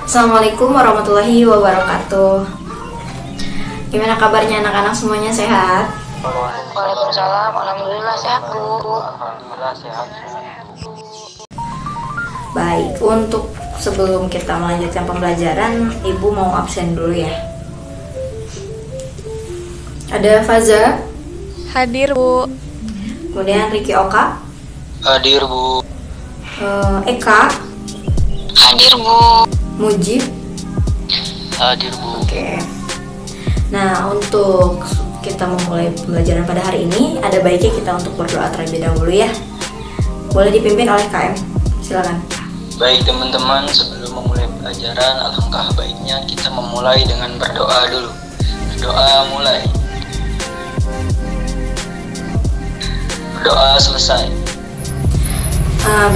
Assalamualaikum warahmatullahi wabarakatuh. Gimana kabarnya anak-anak, semuanya sehat? Waalaikumsalam, alhamdulillah sehat Bu. Alhamdulillah sehat. Baik, untuk sebelum kita melanjutkan pembelajaran, Ibu mau absen dulu ya. Ada Faza, Hadir Bu. kemudian Riki Oka, Hadir Bu. Eka, Hadir Bu. Mujib. Hadir Bu. Oke. Nah, untuk kita memulai pembelajaran pada hari ini, ada baiknya kita untuk berdoa terlebih dahulu ya. Boleh dipimpin oleh KM. Silakan. Baik teman-teman, sebelum memulai pelajaran, alangkah baiknya kita memulai dengan berdoa dulu. Berdoa mulai. Berdoa selesai.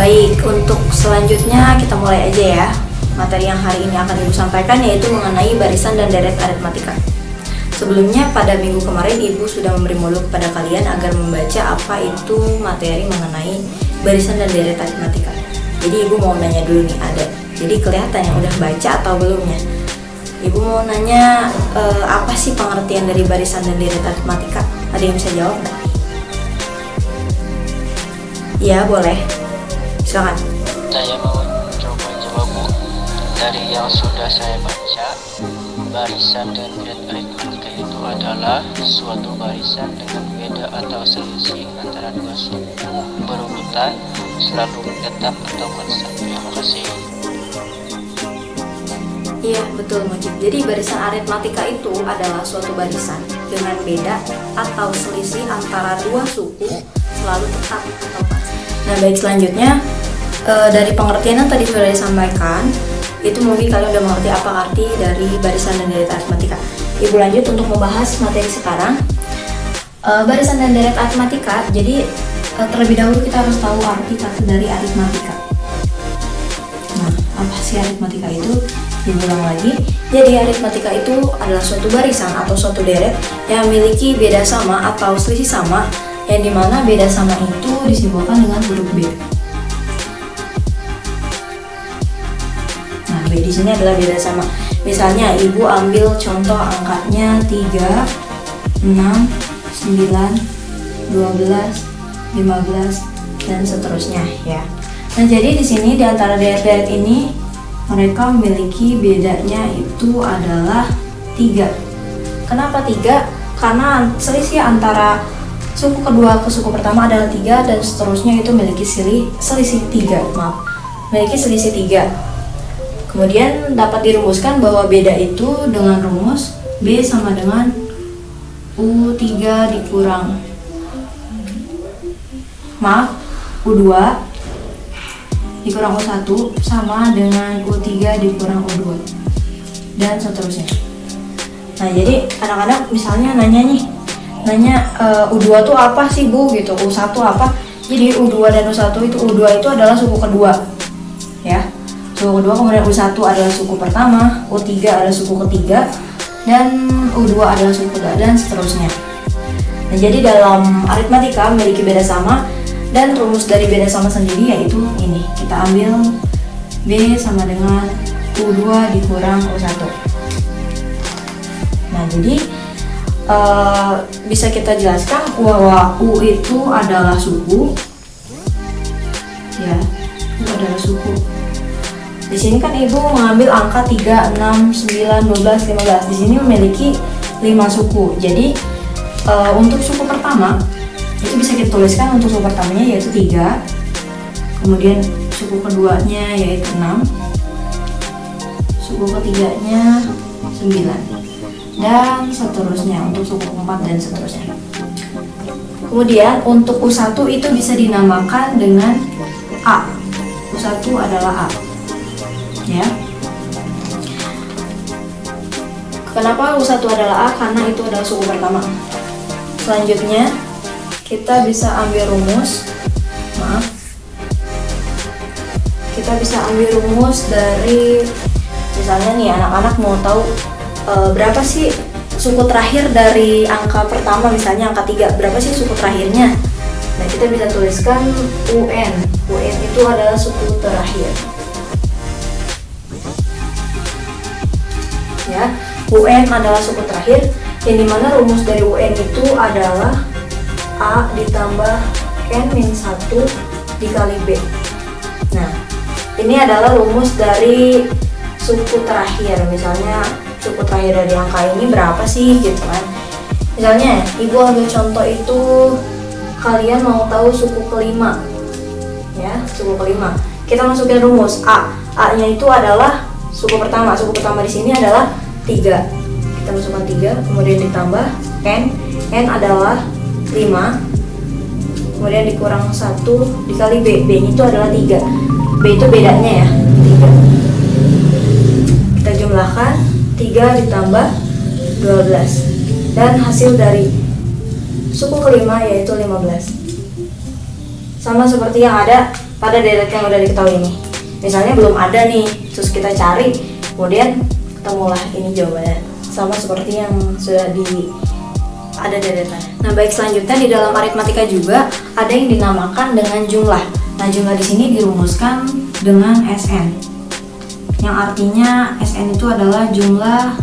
Baik, untuk selanjutnya kita mulai aja ya. Materi yang hari ini akan Ibu sampaikan yaitu mengenai barisan dan deret aritmatika. Sebelumnya pada minggu kemarin Ibu sudah memberi modul kepada kalian agar membaca apa itu materi mengenai barisan dan deret aritmatika. Jadi Ibu mau nanya dulu nih, ada. Jadi kelihatan yang udah baca atau belumnya. Ibu mau nanya apa sih pengertian dari barisan dan deret aritmatika? Ada yang bisa jawab nggak? Iya, boleh. Silakan. Saya mau coba jawab Bu. Dari yang sudah saya baca, barisan dan deret aritmatika itu adalah suatu barisan dengan beda atau selisih antara dua suku berurutan selalu tetap atau konstan. Terima kasih. Iya, betul Mujib. Jadi barisan aritmatika itu adalah suatu barisan dengan beda atau selisih antara dua suku selalu tetap atau konstan. Nah, baik, selanjutnya dari pengertian yang tadi sudah disampaikan, itu mungkin kalian udah mengerti apa arti dari barisan dan deret aritmatika. Ibu lanjut untuk membahas materi sekarang. Barisan dan deret aritmatika. Jadi terlebih dahulu kita harus tahu arti kata dari aritmatika. Nah, apa sih aritmatika itu? Diulang lagi. Jadi aritmatika itu adalah suatu barisan atau suatu deret yang memiliki beda sama atau selisih sama, yang dimana beda sama itu disimbolkan dengan huruf B. Nah, B di sini adalah beda sama. Misalnya Ibu ambil contoh angkanya 3, 6, 9, 12, 15 dan seterusnya ya. Nah, jadi di sini di antara deret-deret ini mereka memiliki bedanya itu adalah 3. Kenapa 3? Karena selisih antara suku kedua ke suku pertama adalah 3 dan seterusnya itu memiliki selisih 3. Memiliki selisih 3. Kemudian dapat dirumuskan bahwa beda itu dengan rumus B sama dengan U3 dikurang U2 dikurang U1 sama dengan U3 dikurang U2 dan seterusnya. Nah, jadi anak-anak misalnya nanya U2 tuh apa sih Bu gitu, U1 apa? Jadi U2 dan U1 itu, U2 itu adalah suku kedua ya, suku kedua, kemudian U1 adalah suku pertama, U3 adalah suku ketiga, dan U2 adalah suku kedua dan seterusnya. Nah, jadi dalam aritmatika memiliki beda sama, dan rumus dari beda sama sendiri yaitu ini, kita ambil B sama dengan U2 dikurang U1. Nah, jadi bisa kita jelaskan bahwa U itu adalah suku ya, U adalah suku. Di sini kan Ibu mengambil angka 3, 6, 9, 12, 15. Di sini memiliki 5 suku. Jadi untuk suku pertama itu bisa kita tuliskan, untuk suku pertamanya yaitu 3, kemudian suku keduanya yaitu 6, suku ketiganya 9, dan seterusnya untuk suku keempat dan seterusnya. Kemudian untuk U1 itu bisa dinamakan dengan A. U1 adalah A ya. Kenapa U1 adalah A? Karena itu adalah suku pertama. Selanjutnya kita bisa ambil rumus, kita bisa ambil rumus dari, misalnya nih anak-anak mau tahu berapa sih suku terakhir dari angka pertama, misalnya angka 3, berapa sih suku terakhirnya? Nah, kita bisa tuliskan UN. UN itu adalah suku terakhir. ya. UN adalah suku terakhir, yang dimana rumus dari UN itu adalah A ditambah N-1 dikali B. Nah, ini adalah rumus dari suku terakhir. Misalnya suku terakhir dari angka ini berapa sih gitu kan. Misalnya ibu ambil contoh itu, kalian mau tahu suku kelima ya, suku kelima. Kita masukin rumus A nya itu adalah suku pertama di sini adalah 3. Kita masukkan 3, kemudian ditambah N adalah 5, kemudian dikurang 1 dikali B nya itu adalah 3. B itu bedanya ya, 3. Kita jumlahkan 3 ditambah 12, dan hasil dari suku kelima yaitu 15. Sama seperti yang ada pada deret yang udah diketahui ini. Misalnya belum ada nih, terus kita cari, kemudian ketemulah ini jawabannya. Sama seperti yang sudah ada deretannya. Nah, baik, selanjutnya di dalam aritmatika juga ada yang dinamakan dengan jumlah. Nah, jumlah di sini dirumuskan dengan SN, yang artinya SN itu adalah jumlah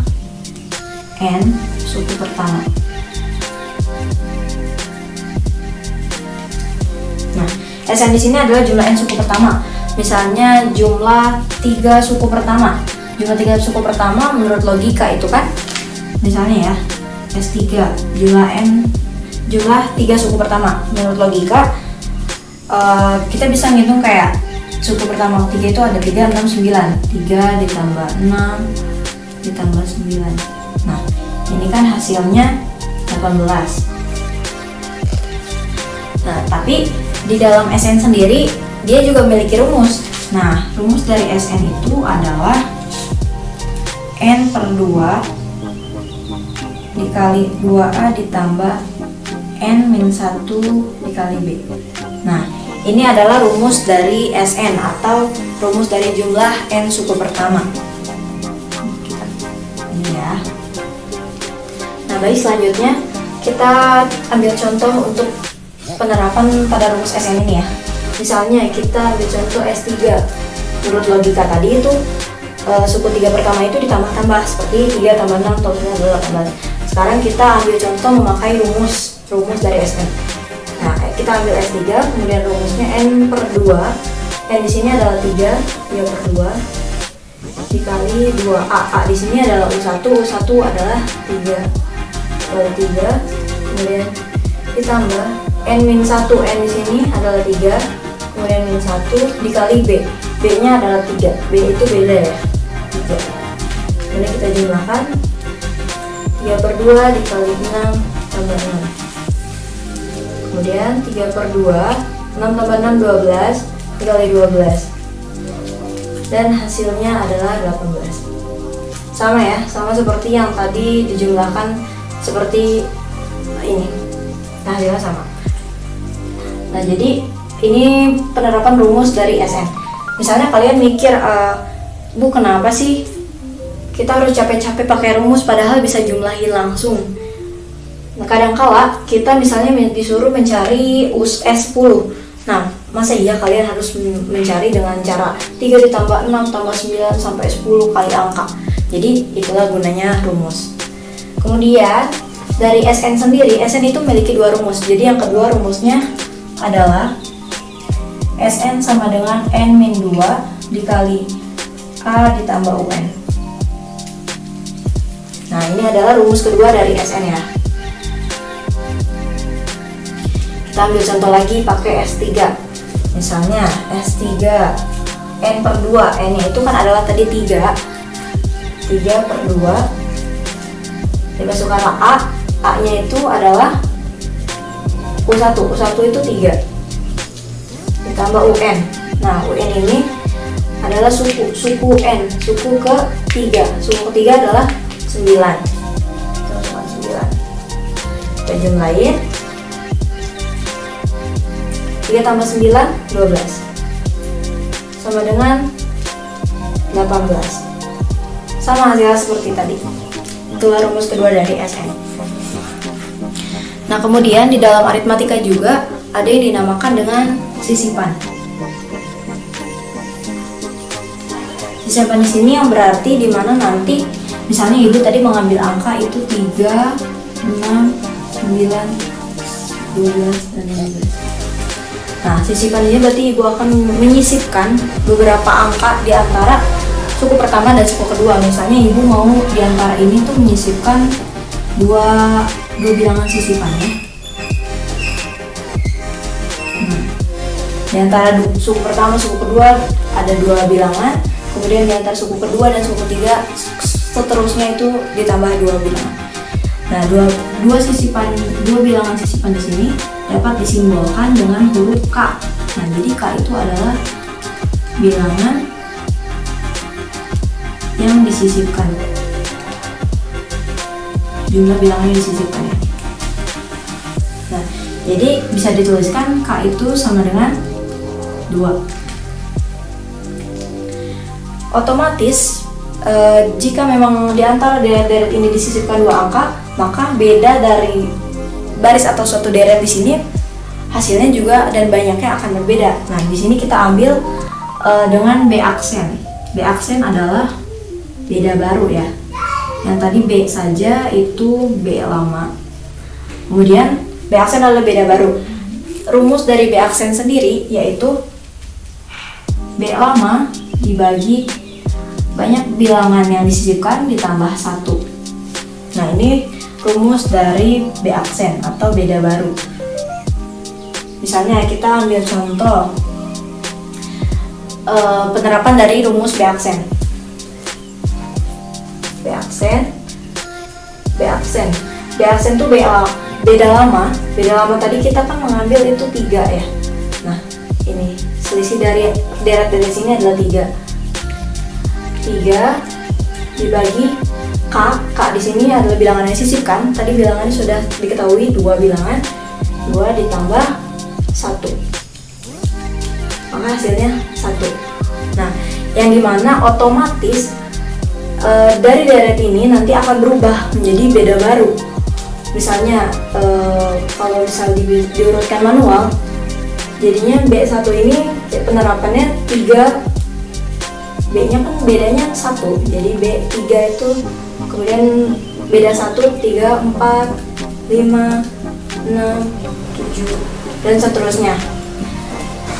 N suku pertama. Nah, SN di sini adalah jumlah N suku pertama. Misalnya jumlah 3 suku pertama. Jumlah 3 suku pertama menurut logika itu kan, misalnya ya, S3 jumlah 3 suku pertama. Menurut logika kita bisa ngitung kayak suku pertama 3 itu ada 3, 6, 9. 3 ditambah 6 ditambah 9. Nah, ini kan hasilnya 18. Nah, tapi di dalam SN sendiri dia juga memiliki rumus. Nah, rumus dari SN itu adalah N per 2 dikali 2A ditambah N-1 dikali B. Nah, ini adalah rumus dari SN atau rumus dari jumlah N suku pertama. Ini ya. Nah, baik, selanjutnya kita ambil contoh untuk penerapan pada rumus SN ini ya. Misalnya kita ambil contoh S3. Menurut logika tadi itu suku 3 pertama itu ditambah-tambah seperti 3 tambah 6 totalnya adalah 18. Sekarang kita ambil contoh memakai rumus dari SN. Nah, kita ambil S3, kemudian rumusnya N per 2. N di sini adalah 3 per 2 dikali 2A. A di sini adalah U1 adalah 3 kali 3, kemudian ditambah N-1. N di sini adalah 3, kemudian -1 dikali B. B-nya adalah 3. B itu beda ya, 3. Kemudian kita jumlahkan 3 per 2 dikali 6 tambah 6. Kemudian 3 per 2, 6 tambah 6, 12 dikali 12. Dan hasilnya adalah 18. Sama ya, sama seperti yang tadi dijumlahkan seperti ini. Nah, hasilnya sama. Nah, jadi ini penerapan rumus dari SN. Misalnya kalian mikir, Bu, kenapa sih kita harus capek-capek pakai rumus padahal bisa jumlahin langsung? Nah, kadangkala kita misalnya disuruh mencari S10. Nah, masa iya kalian harus mencari dengan cara 3 ditambah 6 tambah 9 sampai 10 kali angka. Jadi itulah gunanya rumus. Kemudian dari SN sendiri, SN itu memiliki 2 rumus. Jadi yang kedua rumusnya adalah SN sama dengan N-2 dikali A ditambah UN. Nah, ini adalah rumus kedua dari SN ya. Kita ambil contoh lagi pakai S3. Misalnya S3 N per 2. N itu kan adalah tadi 3 per 2 dimasukkan A nya itu adalah U1 itu 3 ditambah UN. Nah, UN ini adalah suku N, suku ke-3. Suku ke-3 adalah 9. Kita masukkan 9. Kita jumlahin 3 tambah 9, 12 sama dengan 18. Sama hasilnya seperti tadi. Itulah rumus kedua dari SN. Nah, kemudian di dalam aritmatika juga ada yang dinamakan dengan sisipan. Sisipan di sini yang berarti di mana nanti Misalnya ibu tadi mengambil angka itu 3, 6, 9, 12, dan 15. Nah, sisipan ini berarti ibu akan menyisipkan beberapa angka di antara suku pertama dan suku kedua. Misalnya ibu mau di antara ini tuh menyisipkan dua bilangan sisipannya. Di antara suku pertama suku kedua ada 2 bilangan, kemudian di antara suku kedua dan suku ketiga seterusnya itu ditambah 2 bilangan. Nah, dua bilangan sisipan di sini dapat disimbolkan dengan huruf K. Nah, jadi K itu adalah bilangan yang disisipkan. Jumlah bilangan yang disisipkan. Nah, jadi bisa dituliskan K itu sama dengan 2. Otomatis jika memang di antara deret-deret ini disisipkan 2 angka, maka beda dari baris atau suatu deret di sini hasilnya juga dan banyaknya akan berbeda. Nah, di sini kita ambil dengan B aksen. B aksen adalah beda baru ya. Yang tadi B saja itu B lama. Kemudian B aksen adalah beda baru. Rumus dari B aksen sendiri yaitu B lama dibagi banyak bilangan yang disisipkan ditambah 1. Nah, ini rumus dari B aksen atau beda baru. Misalnya kita ambil contoh penerapan dari rumus B aksen. B aksen tuh beda lama. Beda lama tadi kita kan mengambil itu 3 ya. Nah, ini selisih dari deret dari sini adalah 3 dibagi K. K di sini adalah bilangan yang disisipkan. Tadi bilangannya sudah diketahui 2 bilangan. 2 ditambah 1. Maka hasilnya 1. Nah, yang dimana otomatis dari deret ini nanti akan berubah menjadi beda baru. Misalnya kalau misalnya diurutkan manual, jadinya B1 ini penerapannya 3, B-nya kan bedanya 1, jadi B3 itu kemudian beda 1, 3, 4, 5, 6, 7, dan seterusnya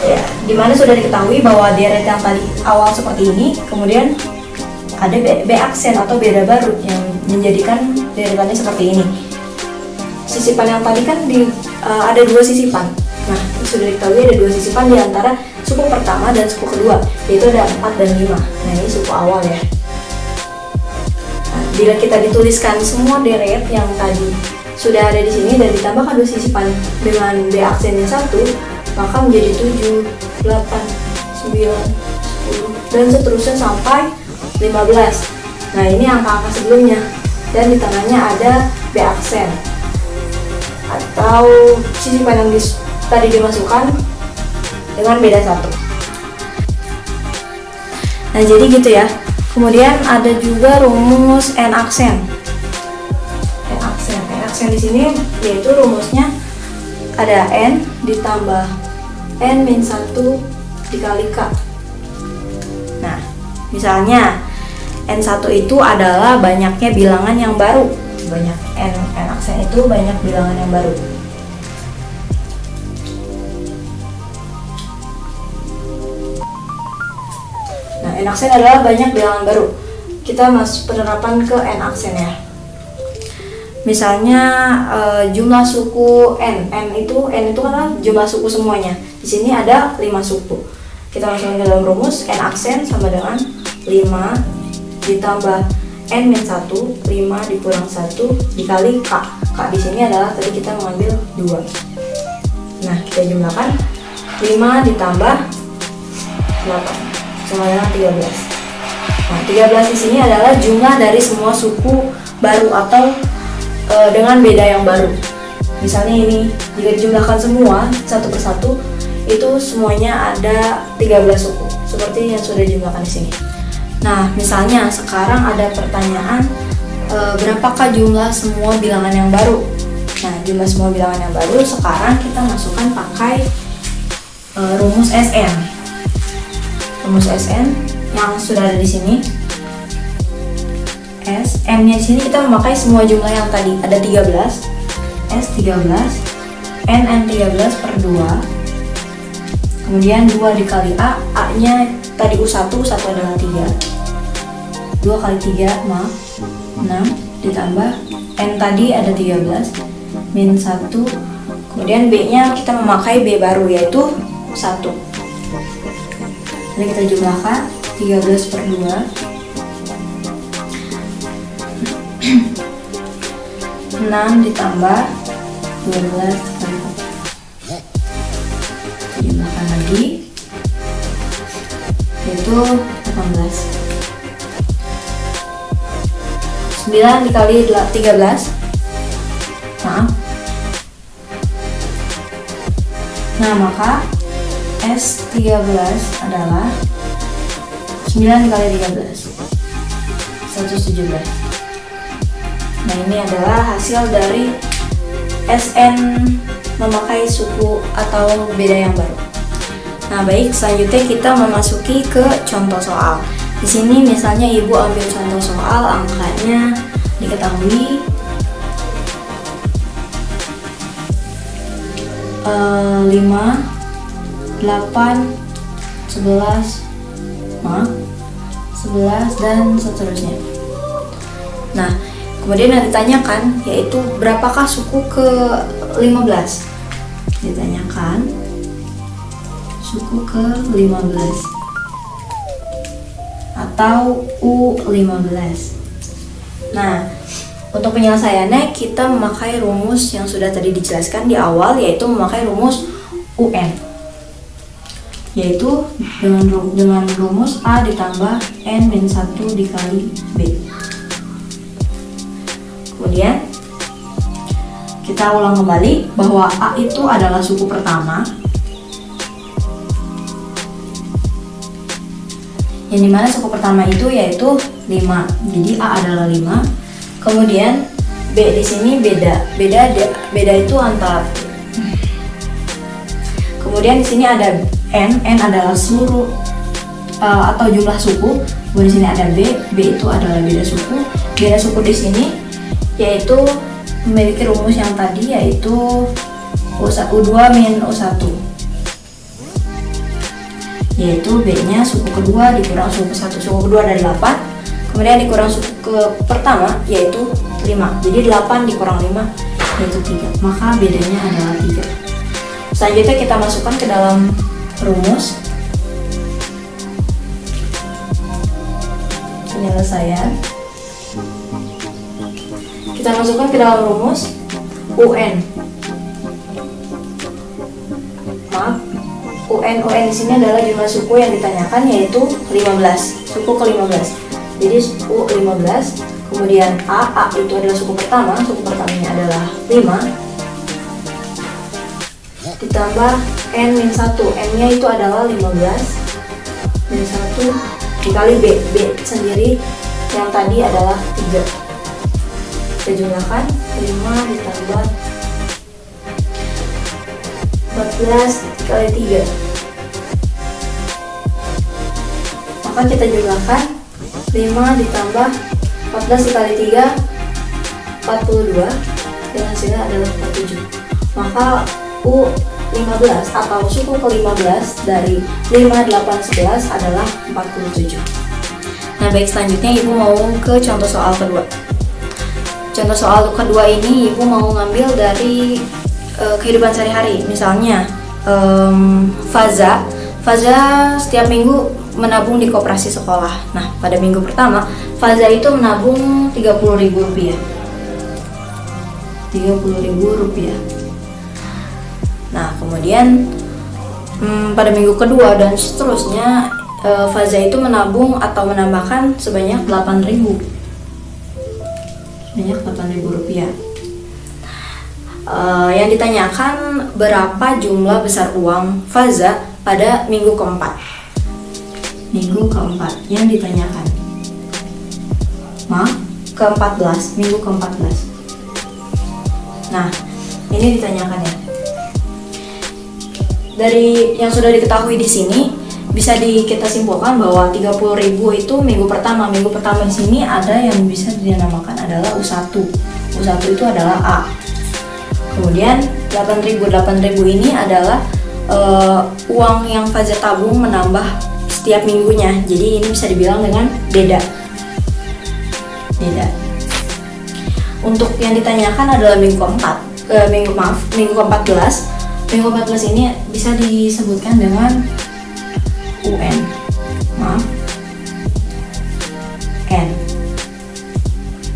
ya, dimana sudah diketahui bahwa deret yang tadi awal seperti ini, kemudian ada B aksen atau beda baru yang menjadikan deretannya seperti ini. Sisipan yang tadi kan ada 2 sisipan. Nah, sudah diketahui ada 2 sisipan di antara suku pertama dan suku kedua, yaitu ada 4 dan 5. Nah, ini suku awal ya. Nah, bila kita dituliskan semua deret yang tadi sudah ada di sini dan ditambahkan 2 sisipan dengan B aksennya 1, maka menjadi 7, 8, 9, 10, dan seterusnya sampai 15. Nah, ini angka-angka sebelumnya. Dan di tengahnya ada B aksen atau sisipan yang tadi dimasukkan dengan beda 1. Nah, jadi gitu ya. Kemudian ada juga rumus N aksen. N aksen di sini yaitu rumusnya ada N ditambah N-1 dikali K. Nah, misalnya N1 itu adalah banyaknya bilangan yang baru. Banyak N aksen itu banyak bilangan yang baru. Nah, N aksen adalah banyak bilangan baru. Kita masuk penerapan ke N aksen ya. Misalnya jumlah suku N itu kan jumlah suku semuanya. Di sini ada 5 suku. Kita masukkan ke dalam rumus N aksen sama dengan 5 ditambah N-1, 5 dikurang 1 dikali K. K di sini adalah tadi kita mengambil 2. Nah, kita jumlahkan 5 ditambah 8 sama dengan 13. Nah, 13 di sini adalah jumlah dari semua suku baru atau dengan beda yang baru. Misalnya ini, jika dijumlahkan semua satu persatu, itu semuanya ada 13 suku, seperti yang sudah dijumlahkan di sini. Nah, misalnya sekarang ada pertanyaan, berapakah jumlah semua bilangan yang baru? Nah, jumlah semua bilangan yang baru sekarang kita masukkan pakai rumus SN. Rumus SN yang sudah ada di sini. S, N-nya di sini kita memakai semua jumlah yang tadi, ada 13, S 13, N 13 per 2. Kemudian 2 dikali A-nya tadi U1 adalah 3. 2 kali 3, maaf, 6, ditambah N tadi ada 13, min 1. Kemudian B-nya kita memakai B baru, yaitu 1. Jadi kita jumlahkan 13 per 2. 6 ditambah 12 kali 4. Jumlahkan lagi, yaitu 18. 9 dikali 13, maaf. Nah, maka S13 adalah 9 dikali 13, 117. Nah, ini adalah hasil dari SN memakai suku atau beda yang baru. Nah, baik, selanjutnya kita memasuki ke contoh soal. Di sini misalnya ibu ambil contoh soal, angkanya diketahui 5, 8, 11, maaf, 11 dan seterusnya. Nah, kemudian yang ditanyakan yaitu berapakah suku ke 15? Ditanyakan suku ke 15 atau U15. Nah, untuk penyelesaiannya kita memakai rumus yang sudah tadi dijelaskan di awal, yaitu memakai rumus UN, yaitu dengan rumus A ditambah N-1 dikali B. Kemudian kita ulang kembali bahwa A itu adalah suku pertama, yang dimana suku pertama itu yaitu 5. Jadi A adalah 5. Kemudian B di sini beda itu antar. Kemudian di sini ada N adalah seluruh atau jumlah suku. Kemudian di sini ada B itu adalah beda suku. Beda suku di sini yaitu memiliki rumus yang tadi, yaitu U2 min U1, yaitu B-nya suku kedua dikurang suku ke-1. Suku kedua dari 8, kemudian dikurang suku ke pertama yaitu 5. Jadi 8 dikurang 5 yaitu 3. Maka bedanya adalah 3. Selanjutnya kita masukkan ke dalam rumus penyelesaian. Kita masukkan ke dalam rumus UN. Maaf, UN di sini adalah jumlah suku yang ditanyakan, yaitu 15, suku ke-15. Jadi U15, kemudian A itu adalah suku pertamanya adalah 5, ditambah N-1, N-nya itu adalah 15, min 1 dikali B sendiri yang tadi adalah 3. Kita jumlahkan 5 ditambah 14 dikali 3. Maka kita jumlahkan 5 ditambah 14 dikali 3, 42, dan hasilnya adalah 47. Maka U15 atau suku ke-15 dari 5, 8, 11 adalah 47. Nah, baik, selanjutnya ibu mau ke contoh soal kedua. Contoh soal kedua ini ibu mau ngambil dari kehidupan sehari-hari. Misalnya Faza setiap minggu menabung di koperasi sekolah. Nah, pada minggu pertama Faza itu menabung Rp30.000. Rp30.000. Nah, kemudian pada minggu kedua dan seterusnya Faza itu menabung atau menambahkan sebanyak Rp8.000. Rp8.000. Yang ditanyakan berapa jumlah besar uang Faza pada minggu keempat. Minggu keempat yang ditanyakan. Maaf, ke-14, minggu ke-14. Nah, ini ditanyakan ya. Dari yang sudah diketahui di sini, bisa kita simpulkan bahwa 30.000 itu minggu pertama. Minggu pertama di sini ada yang bisa dinamakan adalah U1. U1 itu adalah A. Kemudian 8.000 ini adalah uang yang Faza tabung menambah setiap minggunya. Jadi ini bisa dibilang dengan beda. Untuk yang ditanyakan adalah minggu ke-14. Minggu ke-14 ini bisa disebutkan dengan UN. N.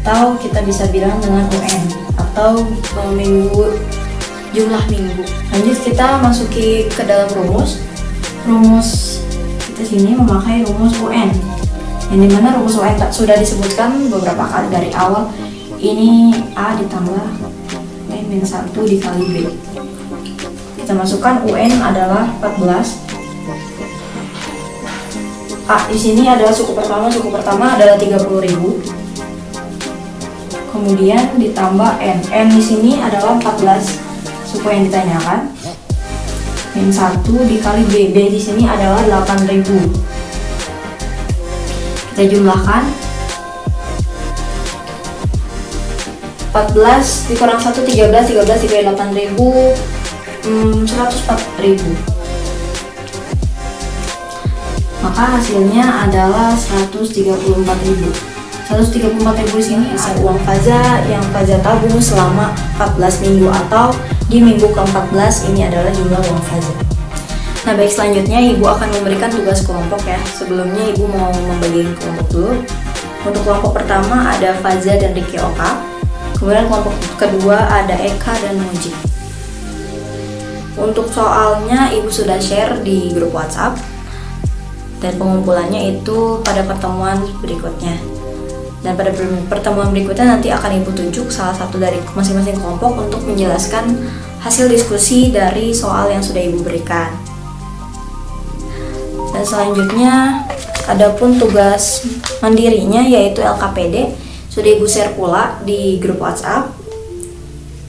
Atau kita bisa bilang dengan UN atau jumlah minggu. Lanjut kita masuki ke dalam rumus. Rumus kita sini memakai rumus UN. Yang dimana rumus UN sudah disebutkan beberapa kali dari awal. Ini A ditambah N-1 dikali B. Kita masukkan UN adalah 14. A di sini adalah suku pertama adalah 30.000. Kemudian ditambah N. N di sini adalah 14 suku yang ditanyakan. N1 dikali B. B di sini adalah 8.000. Kita jumlahkan. 14 dikurang 1 13 dikali 8.000 104.000. Maka hasilnya adalah 134.000. 134.000 di sini ada uang Faza yang Faza tabung selama 14 minggu atau di minggu ke-14 ini adalah jumlah uang Faza. Nah, baik, selanjutnya Ibu akan memberikan tugas kelompok ya. Sebelumnya Ibu mau membagi kelompok dulu. Untuk kelompok pertama ada Faza dan Riki Oka. Kemudian kelompok kedua ada Eka dan Muji. Untuk soalnya Ibu sudah share di grup WhatsApp. Dan pengumpulannya itu pada pertemuan berikutnya. Dan pada pertemuan berikutnya nanti akan Ibu tunjuk salah satu dari masing-masing kelompok untuk menjelaskan hasil diskusi dari soal yang sudah Ibu berikan. Dan selanjutnya adapun tugas mandirinya yaitu LKPD sudah Ibu share pula di grup WhatsApp.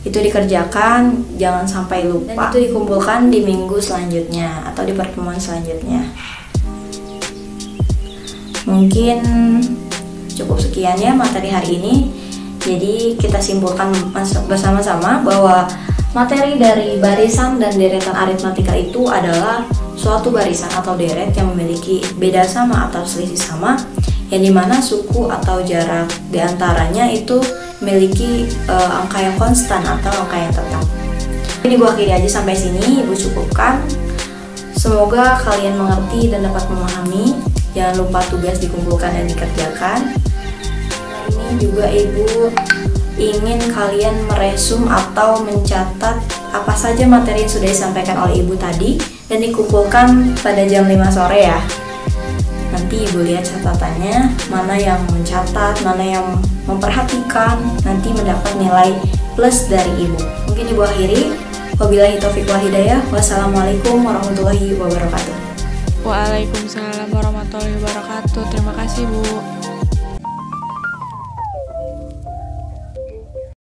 Itu dikerjakan, jangan sampai lupa. Dan itu dikumpulkan di minggu selanjutnya atau di pertemuan selanjutnya. Mungkin cukup sekian ya materi hari ini. Jadi kita simpulkan bersama-sama bahwa materi dari barisan dan deretan aritmatika itu adalah suatu barisan atau deret yang memiliki beda sama atau selisih sama, yang dimana suku atau jarak diantaranya itu memiliki angka yang konstan atau angka yang tetap. Ini Ibu akhiri aja sampai sini, Ibu cukupkan. Semoga kalian mengerti dan dapat memahami. Jangan lupa tugas dikumpulkan dan dikerjakan. Ini juga Ibu ingin kalian meresum atau mencatat apa saja materi yang sudah disampaikan oleh Ibu tadi dan dikumpulkan pada jam 5 sore ya. Nanti Ibu lihat catatannya, mana yang mencatat, mana yang memperhatikan, nanti mendapat nilai plus dari Ibu. Mungkin Ibu akhiri. Wabillahi taufiq wal hidayah. Wassalamualaikum warahmatullahi wabarakatuh. Waalaikumsalam warahmatullahi wabarakatuh. Terima kasih, Bu.